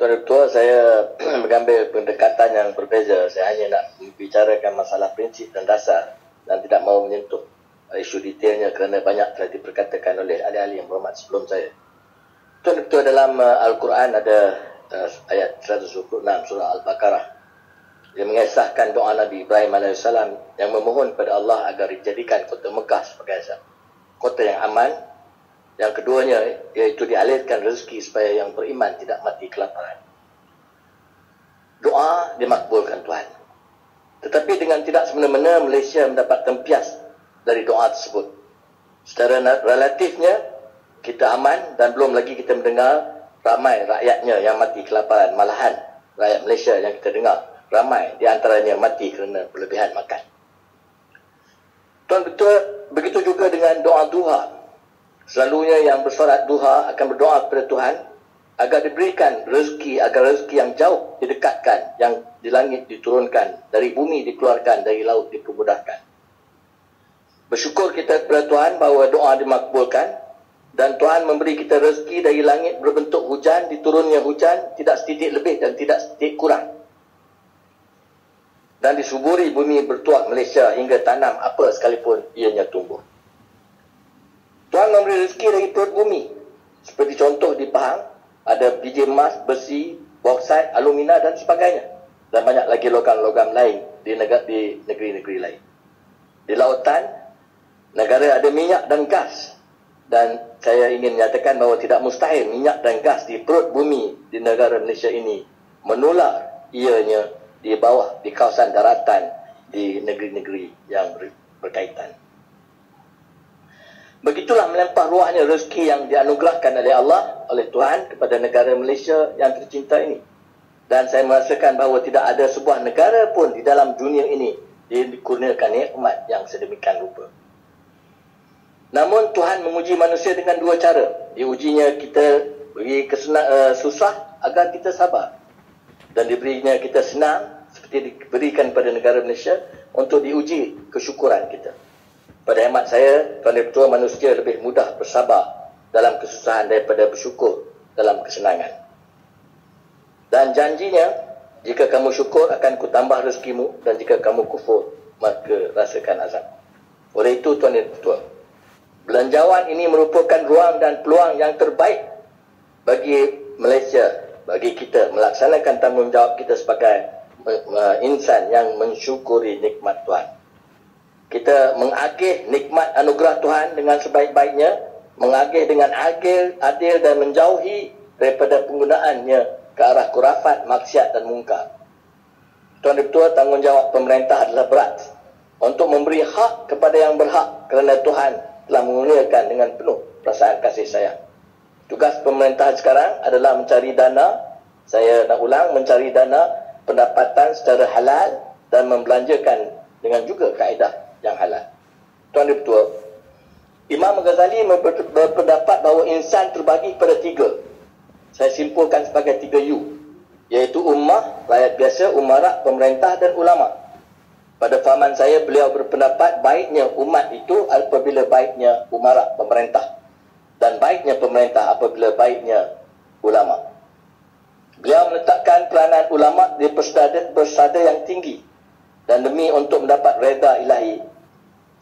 Tuan Ketua, saya mengambil pendekatan yang berbeza. Saya hanya nak membicarakan masalah prinsip dan dasar dan tidak mahu menyentuh isu detailnya kerana banyak telah diperkatakan oleh ahli-ahli yang berhormat sebelum saya. Tuan Ketua, dalam Al-Quran ada ayat 126 surah Al-Baqarah yang mengesahkan doa Nabi Ibrahim AS yang memohon kepada Allah agar dijadikan kota Mekah sebagai kota yang aman. Yang keduanya iaitu dialirkan rezeki supaya yang beriman tidak mati kelaparan. Doa dimakbulkan Tuhan. Tetapi dengan tidak semena-mena Malaysia mendapat tempias dari doa tersebut. Secara relatifnya kita aman dan belum lagi kita mendengar ramai rakyatnya yang mati kelaparan. Malahan rakyat Malaysia yang kita dengar ramai di antaranya mati kerana berlebihan makan. Tuan Ketua, begitu juga dengan doa duha. Selalunya yang bersolat duha akan berdoa kepada Tuhan agar diberikan rezeki, agar rezeki yang jauh didekatkan, yang di langit diturunkan, dari bumi dikeluarkan, dari laut dipermudahkan. Bersyukur kita kepada Tuhan bahawa doa dimakbulkan dan Tuhan memberi kita rezeki dari langit berbentuk hujan, diturunnya hujan, tidak setitik lebih dan tidak setitik kurang. Dan disuburi bumi bertuak Malaysia hingga tanam apa sekalipun ianya tumbuh. Tuhan memberi rezeki dari perut bumi. Seperti contoh di Pahang, ada biji emas, besi, bauxite, alumina dan sebagainya. Dan banyak lagi logam-logam lain di negeri-negeri lain. Di lautan, negara ada minyak dan gas. Dan saya ingin menyatakan bahawa tidak mustahil minyak dan gas di perut bumi di negara Malaysia ini menular ianya di bawah, di kawasan daratan, di negeri-negeri yang berkaitan. Begitulah melempah ruahnya rezeki yang dianugerahkan oleh Allah, oleh Tuhan kepada negara Malaysia yang tercinta ini. Dan saya merasakan bahawa tidak ada sebuah negara pun di dalam dunia ini dikurniakan nikmat yang sedemikian rupa. Namun Tuhan menguji manusia dengan dua cara. Diujinya kita beri susah agar kita sabar. Dan diberinya kita senang seperti diberikan pada negara Malaysia untuk diuji kesyukuran kita. Pada hemat saya, Tuan Ketua, manusia lebih mudah bersabar dalam kesusahan daripada bersyukur dalam kesenangan. Dan janjinya, jika kamu syukur akan kutambah rezekimu dan jika kamu kufur, maka rasakan azab. Oleh itu, Tuan Ketua, belanjawan ini merupakan ruang dan peluang yang terbaik bagi Malaysia, bagi kita melaksanakan tanggungjawab kita sebagai insan yang mensyukuri nikmat Tuhan. Kita mengagih nikmat anugerah Tuhan dengan sebaik-baiknya, mengagih dengan adil dan menjauhi daripada penggunaannya ke arah kurafat, maksiat dan mungkar. Tuan Ketua, tanggungjawab pemerintah adalah berat untuk memberi hak kepada yang berhak kerana Tuhan telah mengurniakan dengan penuh perasaan kasih sayang. Tugas pemerintah sekarang adalah mencari dana, saya nak ulang, mencari dana pendapatan secara halal dan membelanjakan dengan juga kaedah yang halal. Tuan Ketua, Imam Ghazali berpendapat bahawa insan terbagi pada tiga. Saya simpulkan sebagai 3 U, iaitu ummah, rakyat biasa, umara, pemerintah dan ulama. Pada fahaman saya, beliau berpendapat baiknya umat itu apabila baiknya umara, pemerintah, dan baiknya pemerintah apabila baiknya ulama. Beliau meletakkan peranan ulama di persada yang tinggi, dan demi untuk mendapat reda ilahi,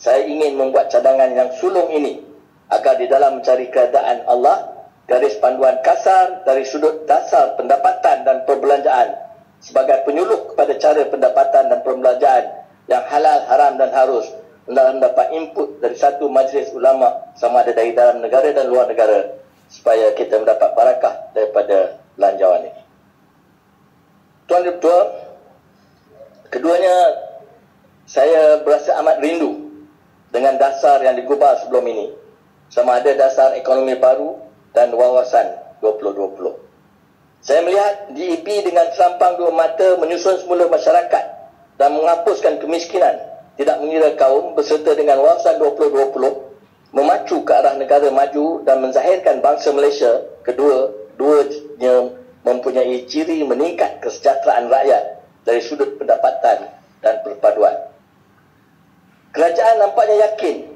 saya ingin membuat cadangan yang sulung ini agar di dalam mencari keadaan Allah, garis panduan kasar dari sudut dasar pendapatan dan perbelanjaan sebagai penyuluh kepada cara pendapatan dan perbelanjaan yang halal, haram dan harus, dalam mendapat input dari satu majlis ulama sama ada dari dalam negara dan luar negara supaya kita mendapat barakah daripada belanjawan ini. Tuan Ketua, keduanya saya berasa amat rindu dengan dasar yang digubal sebelum ini, sama ada dasar ekonomi baru dan wawasan 2020. Saya melihat DEP dengan selampang dua mata menyusun semula masyarakat dan menghapuskan kemiskinan, tidak mengira kaum beserta dengan wawasan 2020, memacu ke arah negara maju dan menzahirkan bangsa Malaysia keduanya mempunyai ciri meningkat kesejahteraan rakyat dari sudut pendapatan dan perpaduan. Kerajaan nampaknya yakin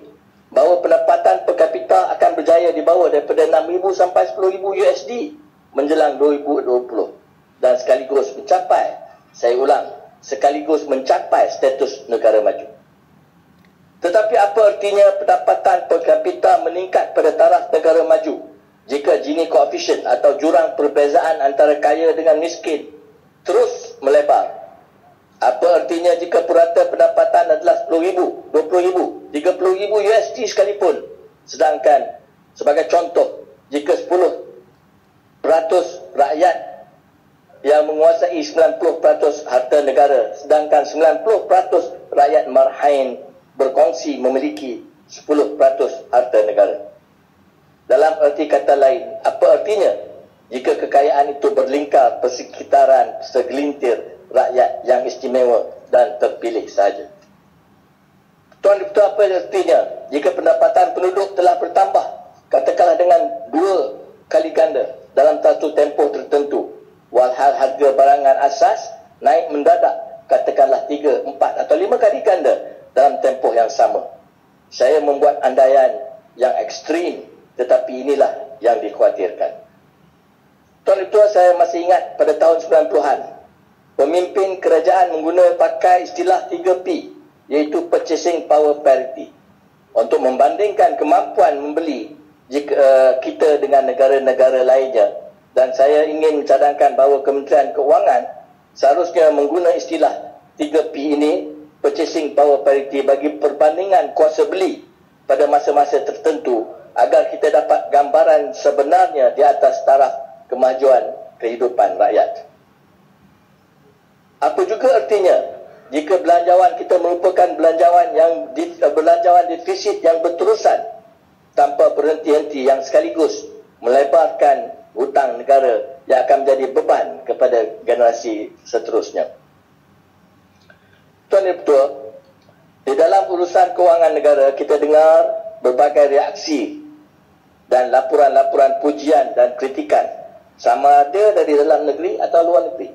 bahawa pendapatan per kapita akan berjaya di bawah daripada 6,000 sampai 10,000 USD menjelang 2020. dan sekaligus mencapai, saya ulang, sekaligus mencapai status negara maju. Tetapi apa artinya pendapatan per kapita meningkat pada taraf negara maju jika Gini coefficient atau jurang perbezaan antara kaya dengan miskin terus melebar? Apa artinya jika purata pendapatan adalah RM10,000, RM20,000, RM30,000 USD sekalipun? Sedangkan sebagai contoh, jika 10% rakyat yang menguasai 90% harta negara, sedangkan 90% rakyat marhain berkongsi memiliki 10% harta negara. Dalam erti kata lain, apa artinya jika kekayaan itu berlingkar persekitaran segelintir rakyat yang istimewa dan terpilih sahaja? Tuan Ketua, apa artinya jika pendapatan penduduk telah bertambah, katakanlah dengan 2 kali ganda dalam satu tempoh tertentu, walhal harga barangan asas naik mendadak, katakanlah 3, 4 atau 5 kali ganda dalam tempoh yang sama? Saya membuat andaian yang ekstrim, tetapi inilah yang dikhawatirkan. Tuan Ketua, saya masih ingat pada tahun 90-an, pemimpin kerajaan pakai istilah 3P, iaitu Purchasing Power Parity, untuk membandingkan kemampuan membeli kita dengan negara-negara lainnya. Dan saya ingin mencadangkan bahawa Kementerian Keuangan seharusnya menggunakan istilah 3P ini, Purchasing Power Parity, bagi perbandingan kuasa beli pada masa-masa tertentu, agar kita dapat gambaran sebenarnya di atas taraf kemajuan kehidupan rakyat. Apa juga artinya jika belanjawan kita merupakan belanjawan defisit yang berterusan tanpa berhenti-henti, yang sekaligus melebarkan hutang negara yang akan menjadi beban kepada generasi seterusnya? Tuan Ketua, di dalam urusan kewangan negara, kita dengar berbagai reaksi dan laporan-laporan pujian dan kritikan, sama ada dari dalam negeri atau luar negeri.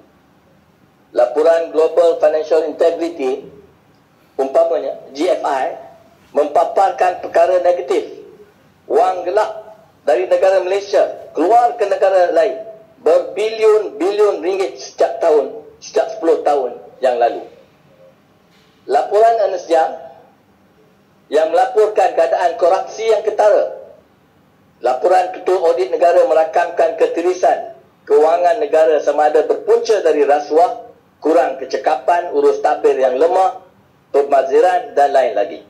Laporan Global Financial Integrity, umpamanya GFI, mempaparkan perkara negatif. Wang gelap dari negara Malaysia keluar ke negara lain berbilion-bilion ringgit setiap 10 tahun yang lalu. Laporan Ernst Young yang melaporkan keadaan korupsi yang ketara. Laporan Ketua Audit Negara merakamkan ketirisan kewangan negara sama ada berpunca dari rasuah, kurang kecekapan, urus tabir yang lemah, pemaziran dan lain lagi.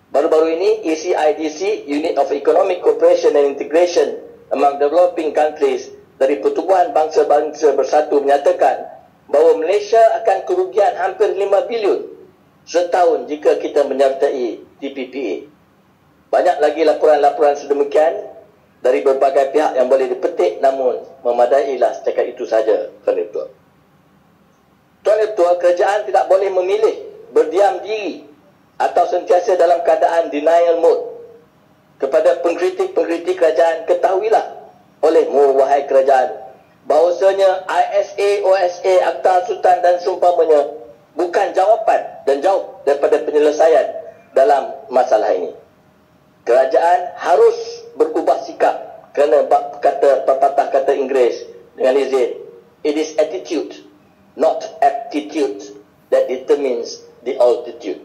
Baru-baru ini ECIDC, Unit of Economic Cooperation and Integration Among Developing Countries dari Pertubuhan Bangsa-Bangsa Bersatu menyatakan bahawa Malaysia akan kerugian hampir 5 bilion setahun jika kita menyertai TPPA. Banyak lagi laporan-laporan sedemikian dari berbagai pihak yang boleh dipetik, namun memadailah setakat itu saja, Tuan Ketua. Tuan Ketua, kerajaan tidak boleh memilih berdiam diri atau sentiasa dalam keadaan denial mode. Kepada pengkritik-pengkritik kerajaan, ketahuilah olehmu, wahai kerajaan, bahawasanya ISA, OSA, Akta Sultan dan seumpamanya bukan jawapan dan jauh daripada penyelesaian dalam masalah ini. Kerajaan harus berubah sikap, kerana pepatah kata Inggeris dengan izin, it is attitude, not aptitude, that determines the altitude.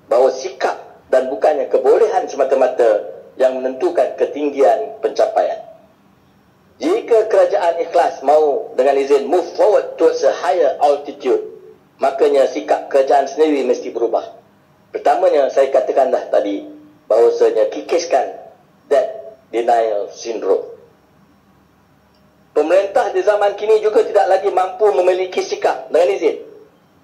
Bahawa sikap dan bukannya kebolehan semata-mata yang menentukan ketinggian pencapaian. Jika kerajaan ikhlas mahu dengan izin move forward towards a higher altitude, makanya sikap kerajaan sendiri mesti berubah. Pertamanya, saya katakan dah tadi, bahawasanya kikiskan that denial syndrome. Pemerintah di zaman kini juga tidak lagi mampu memiliki sikap dengan izin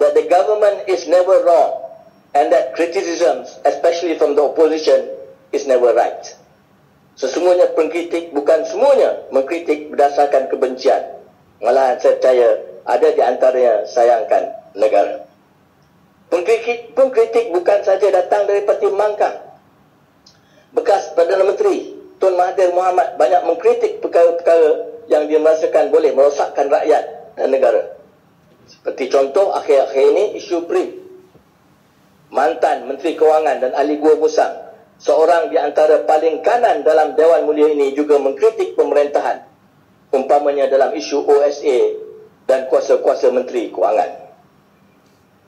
that the government is never wrong and that criticisms, especially from the opposition, is never right. Sesungguhnya pengkritik bukan semuanya mengkritik berdasarkan kebencian. Malahan saya percaya ada di antaranya sayangkan negara. Pengkritik bukan saja datang dari Parti Mangkang. Bekas Perdana Menteri Tun Mahathir Mohamad banyak mengkritik perkara-perkara yang dia merasakan boleh merosakkan rakyat dan negara. Seperti contoh akhir-akhir ini, isu BRIM. Mantan Menteri Kewangan dan ahli Gua Musang, seorang di antara paling kanan dalam Dewan Mulia ini, juga mengkritik pemerintahan. Umpamanya dalam isu OSA dan kuasa-kuasa Menteri Kewangan.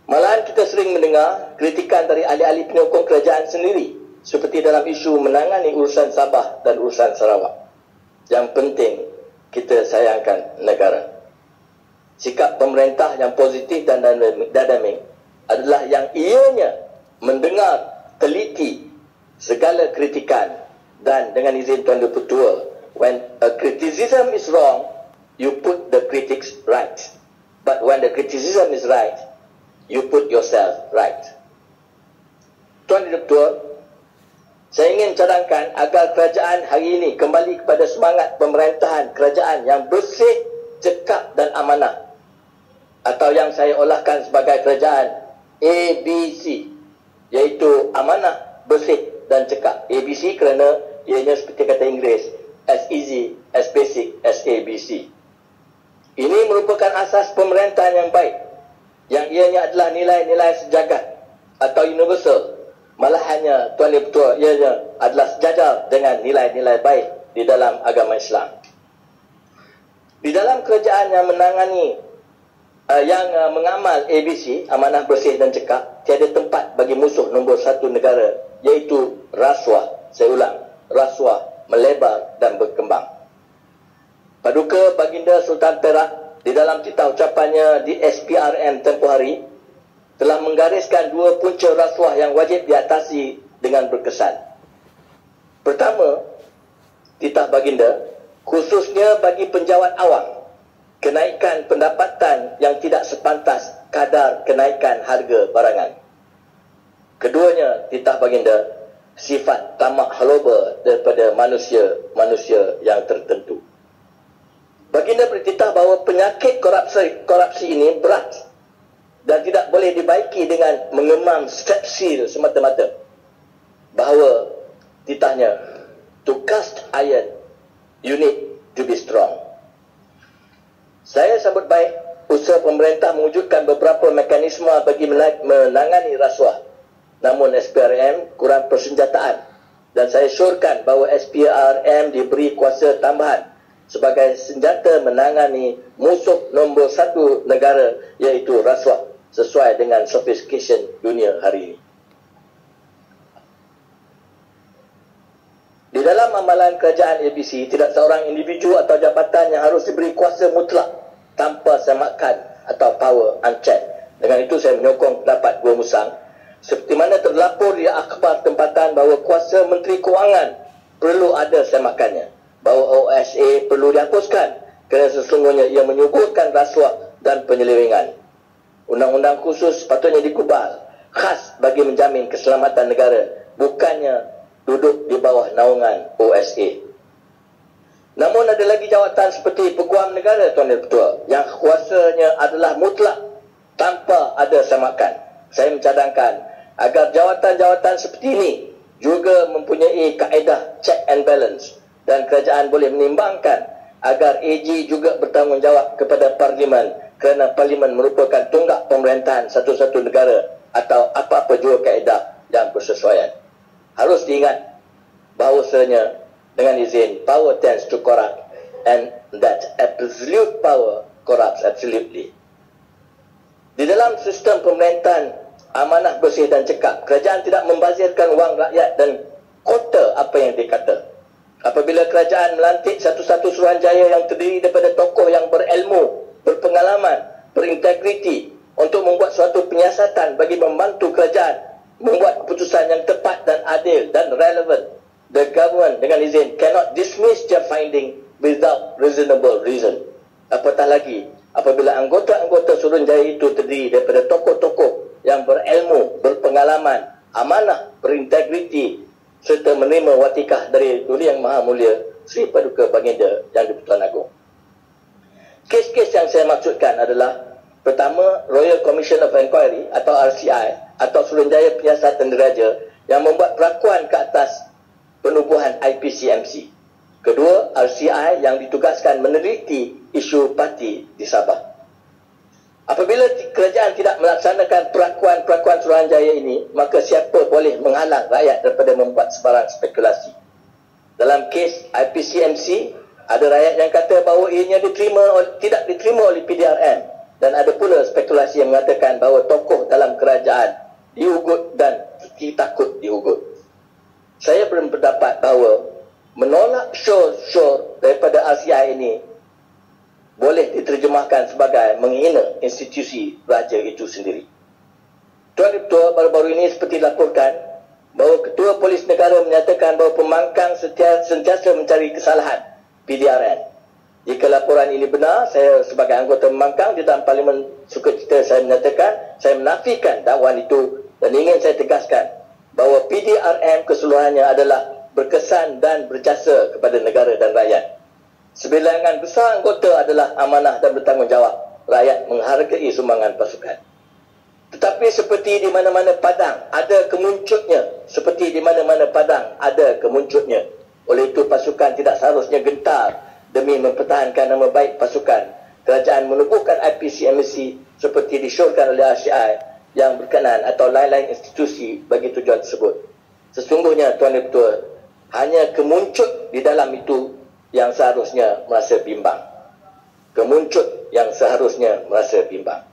Malahan kita sering mendengar kritikan dari ahli-ahli penyokong kerajaan sendiri, seperti dalam isu menangani urusan Sabah dan urusan Sarawak. Yang penting, kita sayangkan negara. Sikap pemerintah yang positif dan dinamik adalah yang ianya mendengar teliti segala kritikan, dan dengan izin Tuan Yang Ketua, when a criticism is wrong, you put the critics right. But when the criticism is right, you put yourself right. Tuan Yang Ketua, saya ingin cadangkan agar kerajaan hari ini kembali kepada semangat pemerintahan kerajaan yang bersih, cekap dan amanah, atau yang saya olahkan sebagai kerajaan ABC, iaitu amanah, bersih dan cekap. ABC kerana ianya seperti kata Inggeris, as easy, as basic as ABC. Ini merupakan asas pemerintahan yang baik, yang ianya adalah nilai-nilai sejagat atau universal. Malahannya, Tuan Yang Ketua, ianya adalah sejajar dengan nilai-nilai baik di dalam agama Islam. Di dalam kerajaan yang menangani mengamal ABC, amanah, bersih dan cekap, tiada tempat bagi musuh nombor satu negara, iaitu rasuah. Saya ulang, rasuah melebar dan berkembang. Paduka Baginda Sultan Perak di dalam titah ucapannya di SPRM tempoh hari telah menggariskan dua punca rasuah yang wajib diatasi dengan berkesan. Pertama, titah Baginda khususnya bagi penjawat awam, kenaikan pendapatan yang tidak sepantas kadar kenaikan harga barangan. Keduanya, titah Baginda sifat tamak haloba daripada manusia yang tertentu. Baginda bertitah bahawa penyakit korupsi ini berat dan tidak boleh dibaiki dengan mengemam strepsil semata-mata. Bahawa titahnya, to cast iron, you need to be strong. Saya sambut baik usaha pemerintah mewujudkan beberapa mekanisme bagi menangani rasuah. Namun SPRM kurang persenjataan, dan saya syorkan bahawa SPRM diberi kuasa tambahan sebagai senjata menangani musuh nombor satu negara, iaitu rasuah, sesuai dengan sophistication dunia hari ini. Di dalam amalan kerajaan ABC, tidak seorang individu atau jabatan yang harus diberi kuasa mutlak tanpa semakan atau power unchecked. Dengan itu saya menyokong pendapat Gua Musang, seperti mana terlapor di akhbar tempatan bahawa kuasa Menteri Kewangan perlu ada semakannya, bahawa OSA perlu dihapuskan kerana sesungguhnya ia menyuburkan rasuah dan penyelewengan. Undang-undang khusus patutnya dikubal khas bagi menjamin keselamatan negara, bukannya duduk di bawah naungan OSA. Namun ada lagi jawatan seperti Peguam Negara, Tuan Yang Ketua, yang kuasanya adalah mutlak tanpa ada semakan. Saya mencadangkan agar jawatan-jawatan seperti ini juga mempunyai kaedah check and balance, dan kerajaan boleh menimbangkan agar AG juga bertanggungjawab kepada Parlimen, kerana Parlimen merupakan tunggak pemerintahan satu-satu negara atau apa-apa juga kaedah yang bersesuaian. Harus diingat bahawasanya, dengan izin, power tends to corrupt, and that absolute power corrupts absolutely. Di dalam sistem pemerintahan amanah, bersih dan cekap, kerajaan tidak membazirkan wang rakyat dan kota apa yang dikata. Apabila kerajaan melantik satu-satu suruhanjaya yang terdiri daripada tokoh yang berilmu, berpengalaman, berintegriti untuk membuat suatu penyiasatan bagi membantu kerajaan membuat keputusan yang tepat dan adil dan relevan, the government, dengan izin, cannot dismiss their finding without reasonable reason. Apatah lagi apabila anggota-anggota suruhanjaya itu terdiri daripada tokoh-tokoh yang berilmu, berpengalaman, amanah, berintegriti, serta menerima watikah dari Duli Yang Maha Mulia Sri Paduka Baginda Yang di-Pertuan Agong. Kes-kes yang saya maksudkan adalah, pertama, Royal Commission of Inquiry atau RCI atau Suruhanjaya Penyiasatan Diraja yang membuat perakuan ke atas penubuhan IPCMC. Kedua, RCI yang ditugaskan meneliti isu parti di Sabah. Apabila kerajaan tidak melaksanakan perakuan Suruhanjaya ini, maka siapa boleh menghalang rakyat daripada membuat sebarang spekulasi. Dalam kes IPCMC, Ada rakyat yang kata bahawa ianya tidak diterima oleh PDRM, dan ada pula spekulasi yang mengatakan bahawa tokoh dalam kerajaan diugut dan takut diugut. Saya berpendapat bahawa menolak show daripada RCI ini boleh diterjemahkan sebagai menghina institusi raja itu sendiri. Tuan Ketua, baru-baru ini seperti dilaporkan bahawa Ketua Polis Negara menyatakan bahawa pembangkang sentiasa mencari kesalahan PDRN. Jika laporan ini benar, saya sebagai anggota pembangkang di dalam Parlimen Sukacita, saya menyatakan, saya menafikan dakwaan itu dan ingin saya tegaskan bahawa PDRM keseluruhannya adalah berkesan dan berjasa kepada negara dan rakyat. Sebilangan besar anggota adalah amanah dan bertanggungjawab. Rakyat menghargai sumbangan pasukan. Tetapi seperti di mana-mana padang ada kemuncutnya. Seperti di mana-mana padang ada kemuncutnya. Oleh itu pasukan tidak seharusnya gentar demi mempertahankan nama baik pasukan. Kerajaan menubuhkan IPC-MSC seperti disyorkan oleh RCI yang berkenaan atau lain-lain institusi bagi tujuan tersebut. Sesungguhnya Tuan Ketua, hanya kemuncut di dalam itu yang seharusnya merasa bimbang. Kemuncut yang seharusnya merasa bimbang.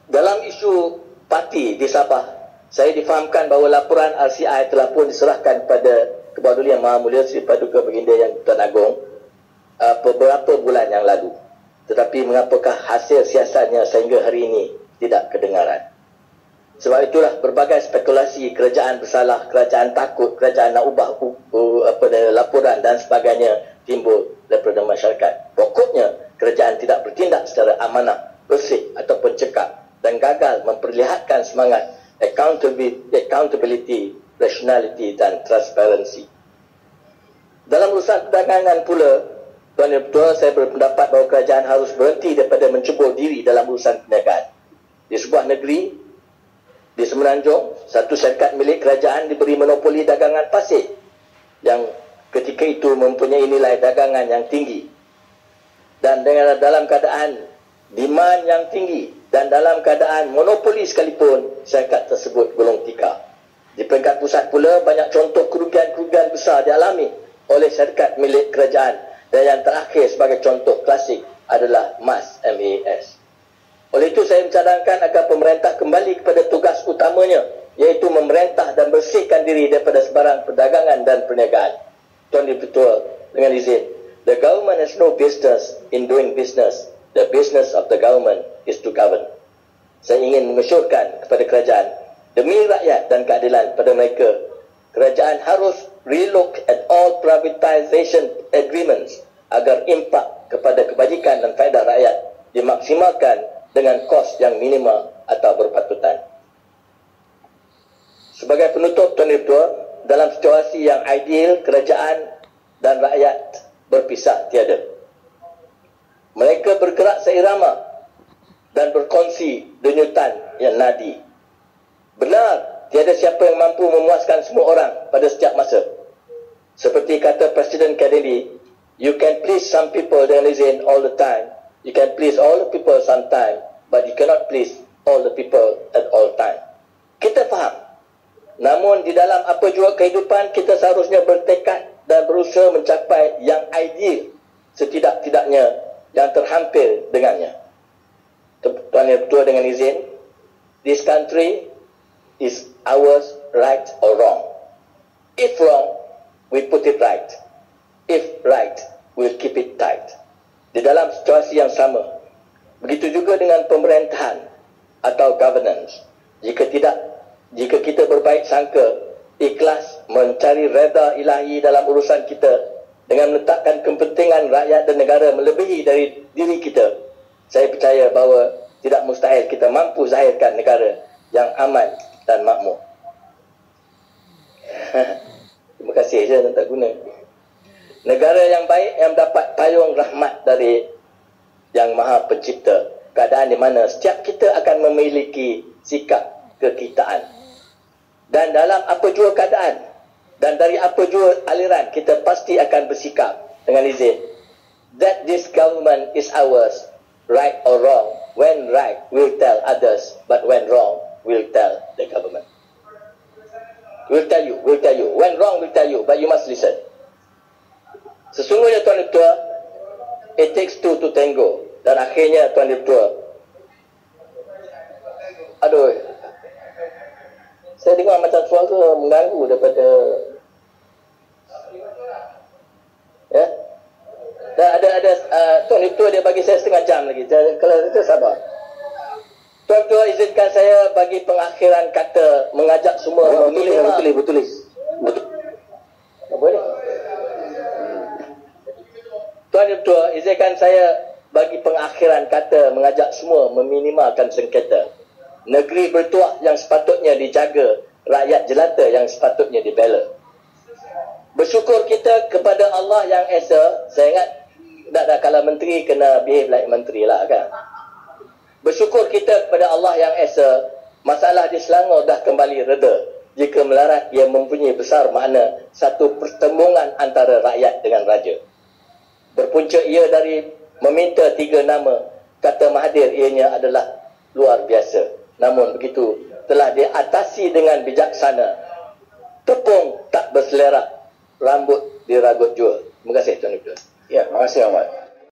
Dalam isu parti di Sabah, saya difahamkan bahawa laporan RCI telah pun diserahkan kepada Kepala Yang Maha Mulia Sri Paduka Baginda Yang Tuan Agong beberapa bulan yang lalu. Tetapi mengapakah hasil siasatnya sehingga hari ini tidak kedengaran? Sebab itulah berbagai spekulasi kerajaan bersalah, kerajaan takut, kerajaan nak ubah laporan dan sebagainya timbul daripada masyarakat. Pokoknya kerajaan tidak bertindak secara amanah, bersih ataupun cekap dan gagal memperlihatkan semangat accountability, rationality dan transparansi. Dalam urusan perdagangan pula, Tuan Ketua, saya berpendapat bahawa kerajaan harus berhenti daripada mencebur diri dalam urusan perniagaan. Di sebuah negeri, di Semenanjung, satu syarikat milik kerajaan diberi monopoli dagangan pasir yang ketika itu mempunyai nilai dagangan yang tinggi. Dan dalam keadaan demand yang tinggi dan dalam keadaan monopoli sekalipun, syarikat tersebut gulung tikar. Di peringkat pusat pula, banyak contoh kerugian-kerugian besar dialami oleh syarikat milik kerajaan. Dan yang terakhir sebagai contoh klasik adalah MAS. Oleh itu saya mencadangkan agar pemerintah kembali kepada tugas utamanya, iaitu memerintah dan bersihkan diri daripada sebarang perdagangan dan perniagaan. Tuan Ketua, dengan izin, the government has no business in doing business. The business of the government is to govern. Saya ingin mengesyorkan kepada kerajaan, demi rakyat dan keadilan pada mereka, kerajaan harus relook at all privatization agreements agar impak kepada kebajikan dan faedah rakyat dimaksimalkan dengan kos yang minima atau berpatutan. Sebagai penutup, Tuan Ketua, dalam situasi yang ideal, kerajaan dan rakyat berpisah tiada. Mereka bergerak seirama dan berkongsi denyutan yang nadi. Benar, tiada siapa yang mampu memuaskan semua orang pada setiap masa. Seperti kata Presiden Kennedy, you can please some people dengan izin all the time. You can please all the people sometime, but you cannot please all the people at all time. Kita faham. Namun di dalam apa jua kehidupan, kita seharusnya bertekad dan berusaha mencapai yang ideal, setidak-tidaknya yang terhampir dengannya. Tuan Ketua, dengan izin, this country is ours, right or wrong. If wrong, we put it right. If right, we'll keep it tight. Di dalam situasi yang sama, begitu juga dengan pemerintahan atau governance. Jika kita berbaik sangka, ikhlas mencari reda ilahi dalam urusan kita dengan meletakkan kepentingan rakyat dan negara melebihi dari diri kita, saya percaya bahawa tidak mustahil kita mampu zahirkan negara yang aman dan makmur. Terima kasih je, tak guna. Negara yang baik yang dapat payung rahmat dari Yang Maha Pencipta. Keadaan di mana setiap kita akan memiliki sikap kekitaan. Dan dalam apa jua keadaan dan dari apa jua aliran, kita pasti akan bersikap dengan izin. That this government is ours, right or wrong. When right, we'll tell others. But when wrong, we'll tell the government. We'll tell you. When wrong, we'll tell you. But you must listen. Sesungguhnya Tuan Ketua, it takes two to tango. Dan akhirnya Tuan Ketua, aduh, saya dengar macam suara mengganggu daripada, ya. Dan ada Tuan Ketua dia bagi saya setengah jam lagi. Kalau itu sabar. Tuan Ketua izinkan saya bagi pengakhiran kata mengajak semua betul. Boleh. Tuan Ketua izinkan saya bagi pengakhiran kata mengajak semua meminimalkan sengketa. Negeri bertuah yang sepatutnya dijaga, rakyat jelata yang sepatutnya dibela. Bersyukur kita kepada Allah yang Esa. Saya ingat tak kalau menteri kena behave like menteri lah kan. Bersyukur kita kepada Allah yang Esa, masalah di Selangor dah kembali reda. Jika melarat, ia mempunyai besar makna satu pertembungan antara rakyat dengan raja. Berpunca ia dari meminta 3 nama, kata Mahathir ianya adalah luar biasa. Namun begitu telah diatasi dengan bijaksana. Tepung tak berselerak, rambut diragut jua. Terima kasih Tuan Ketua. Ya, terima kasih Ahmad.